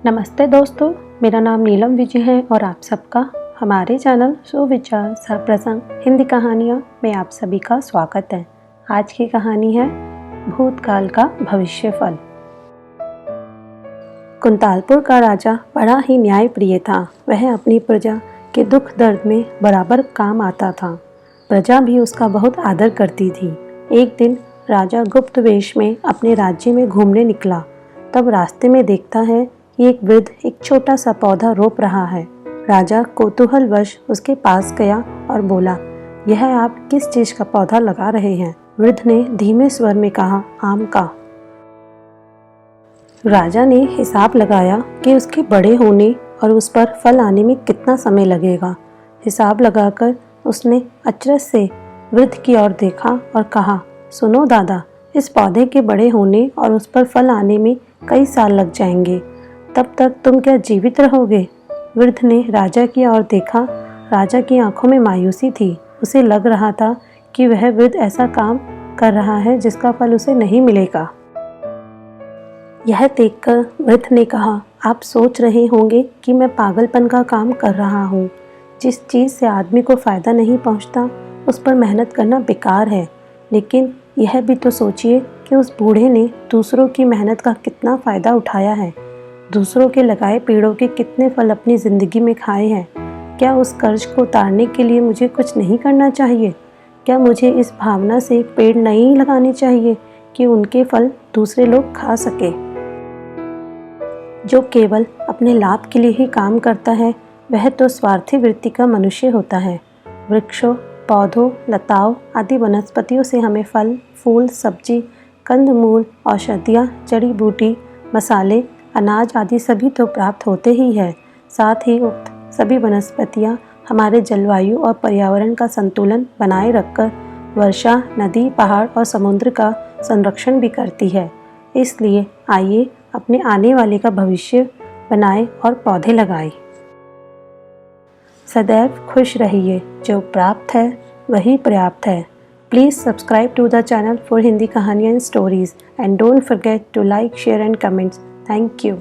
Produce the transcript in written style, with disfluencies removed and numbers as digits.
नमस्ते दोस्तों, मेरा नाम नीलम विजय है और आप सबका हमारे चैनल सुविचार सरप्रसंग हिंदी कहानियाँ में आप सभी का स्वागत है। आज की कहानी है भूतकाल का भविष्य फल। कुंतालपुर का राजा बड़ा ही न्यायप्रिय था। वह अपनी प्रजा के दुख दर्द में बराबर काम आता था। प्रजा भी उसका बहुत आदर करती थी। एक दिन राजा गुप्त वेश में अपने राज्य में घूमने निकला। तब रास्ते में देखता है कि एक वृद्ध एक छोटा सा पौधा रोप रहा है। राजा कौतूहलवश उसके पास गया और बोला, यह आप किस चीज का पौधा लगा रहे हैं? वृद्ध ने धीमे स्वर में कहा, आम का। राजा ने हिसाब लगाया कि उसके बड़े होने और उस पर फल आने में कितना समय लगेगा। हिसाब लगाकर उसने अचरज से वृद्ध की ओर देखा और कहा, सुनो दादा, इस पौधे के बड़े होने और उस पर फल आने में कई साल लग जाएंगे। तब तक तुम क्या जीवित रहोगे? वृद्ध ने राजा की ओर देखा। राजा की आंखों में मायूसी थी। उसे लग रहा था कि वह वृद्ध ऐसा काम कर रहा है जिसका फल उसे नहीं मिलेगा। यह देखकर वृद्ध ने कहा, आप सोच रहे होंगे कि मैं पागलपन का काम कर रहा हूँ। जिस चीज़ से आदमी को फ़ायदा नहीं पहुँचता उस पर मेहनत करना बेकार है। लेकिन यह भी तो सोचिए कि उस बूढ़े ने दूसरों की मेहनत का कितना फ़ायदा उठाया है। दूसरों के लगाए पेड़ों के कितने फल अपनी ज़िंदगी में खाए हैं। क्या उस कर्ज को उतारने के लिए मुझे कुछ नहीं करना चाहिए? क्या मुझे इस भावना से पेड़ नहीं लगाने चाहिए कि उनके फल दूसरे लोग खा सके? जो केवल अपने लाभ के लिए ही काम करता है वह तो स्वार्थी वृत्ति का मनुष्य होता है। वृक्षों, पौधों, लताओं आदि वनस्पतियों से हमें फल, फूल, सब्जी, कंदमूल, औषधियाँ, जड़ी बूटी, मसाले, अनाज आदि सभी तो प्राप्त होते ही है। साथ ही उक्त सभी वनस्पतियाँ हमारे जलवायु और पर्यावरण का संतुलन बनाए रखकर वर्षा, नदी, पहाड़ और समुद्र का संरक्षण भी करती है। इसलिए आइए अपने आने वाले का भविष्य बनाएं और पौधे लगाएं। सदैव खुश रहिए, जो प्राप्त है वही पर्याप्त है। Please subscribe to the channel for Hindi Kahaniyan Stories and don't forget to like, share and comment. Thank you.